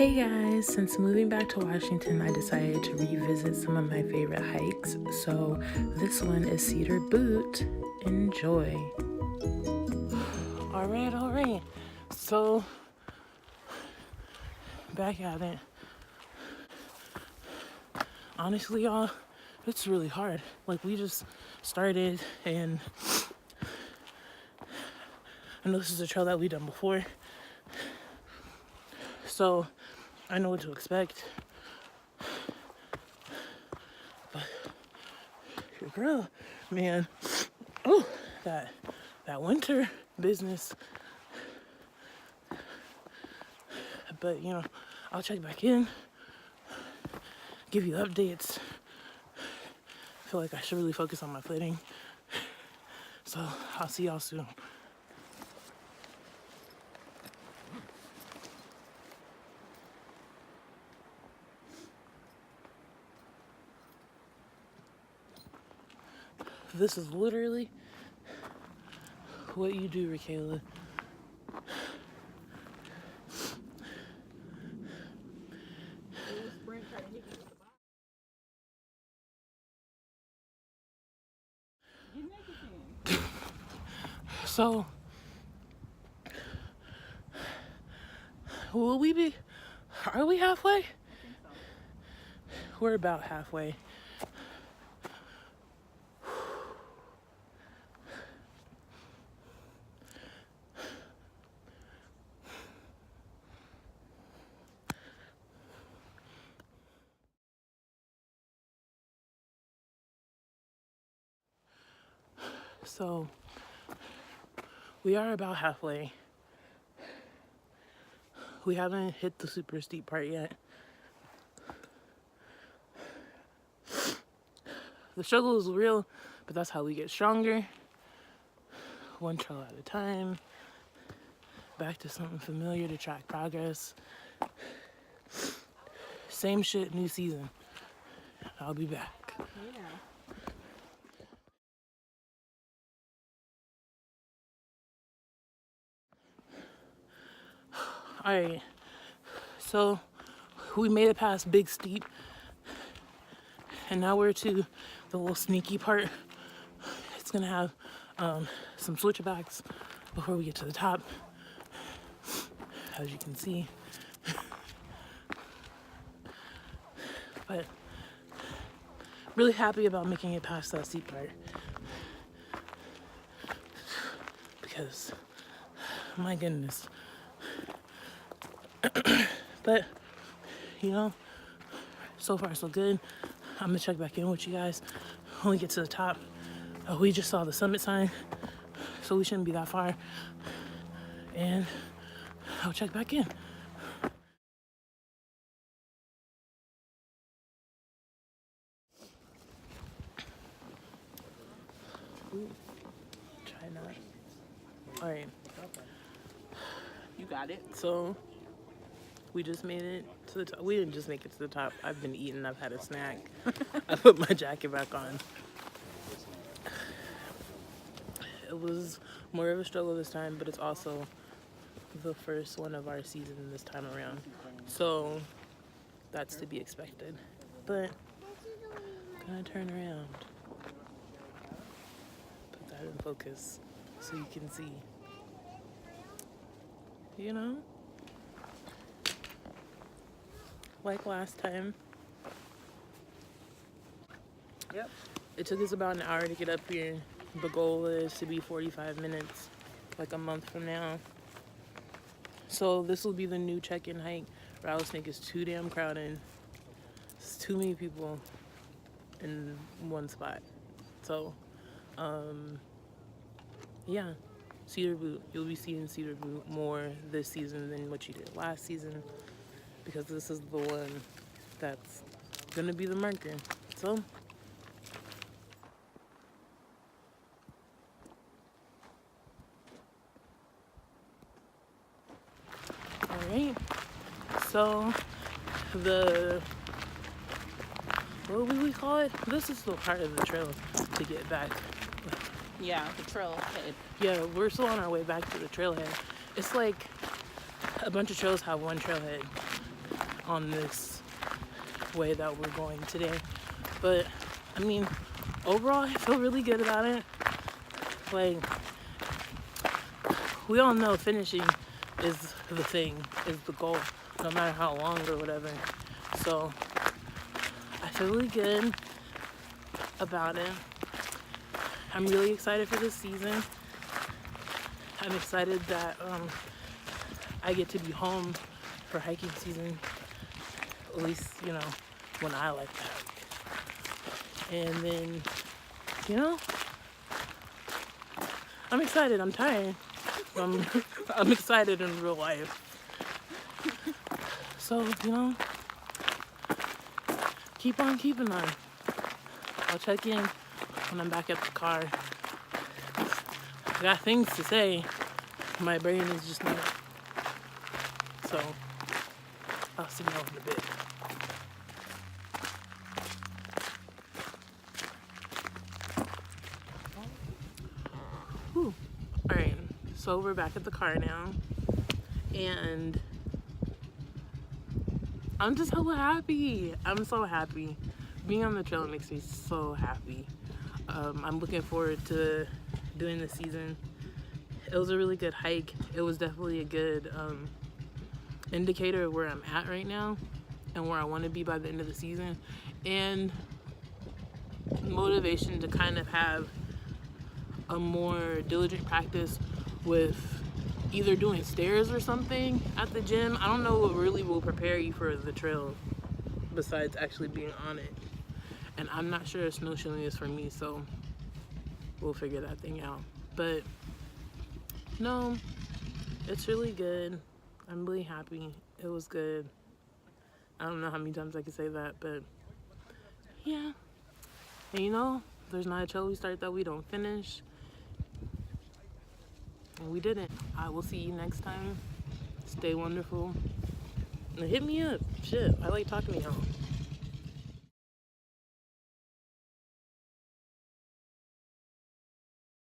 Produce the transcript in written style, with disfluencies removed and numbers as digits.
Hey guys, since moving back to Washington, I decided to revisit some of my favorite hikes. So this one is Cedar Butte. Enjoy. All right. So back at it. Honestly, y'all, it's really hard. Like, we just started, and I know this is a trail that we've done before, so I know what to expect. But your girl, man, oh, that winter business. But I'll check back in, give you updates. I feel like I should really focus on my footing. So I'll see y'all soon. This is literally what you do, Rakayla. So, are we halfway? I think so. We're about halfway. So, we are about halfway. We haven't hit the super steep part yet. The struggle is real, but that's how we get stronger. One trail at a time. Back to something familiar to track progress. Same shit, new season. I'll be back. Yeah. Alright, so we made it past Big Steep, and now we're to the little sneaky part. It's gonna have some switchbacks before we get to the top, as you can see. But really happy about making it past that steep part, because my goodness. But so far so good. I'm gonna check back in with you guys when we get to the top. We just saw the summit sign, so we shouldn't be that far, and I'll check back in. Ooh, try not. All right. You got it. So we just made it to the top. We didn't just make it to the top. I've been eating. I've had a snack. I put my jacket back on. It was more of a struggle this time, but it's also the first one of our season this time around. So that's to be expected. But gonna turn around. Put that in focus so you can see. Like last time. Yep. It took us about an hour to get up here. The goal is to be 45 minutes, like a month from now. So this will be the new check-in hike. Rattlesnake is too damn crowded. It's too many people in one spot. So, yeah. Cedar Butte. You'll be seeing Cedar Butte more this season than what you did last season, because this is the one that's gonna be the marker. So alright. So what would we call it? This is still part of the trail to get back. Yeah, the trailhead. Yeah, we're still on our way back to the trailhead. It's like a bunch of trails have one trailhead. on this way that we're going today. But I mean, overall, I feel really good about it. Like, we all know finishing is the thing, is the goal, no matter how long or whatever. So I feel really good about it. I'm really excited for this season. I'm excited that I get to be home for hiking season, at least, you know, when I like to hike. And then, you know, I'm excited. I'm tired. I'm excited in real life. So, you know, keep on keeping on. I'll check in when I'm back at the car. I got things to say. My brain is just not. So, I'll see y'all in a bit. Whew. Alright, so we're back at the car now. And I'm just hella happy. I'm so happy. Being on the trail makes me so happy. I'm looking forward to doing the season. It was a really good hike. It was definitely a good indicator of where I'm at right now and where I want to be by the end of the season, and motivation to kind of have a more diligent practice with either doing stairs or something at the gym. I don't know what really will prepare you for the trail besides actually being on it. And I'm not sure if snowshoeing is for me, so we'll figure that thing out. But no, it's really good. I'm really happy. It was good. I don't know how many times I can say that, but yeah. And you know, there's not a trail we start that we don't finish. And we didn't. I will see you next time. Stay wonderful. And hit me up. Shit, I like talking to y'all.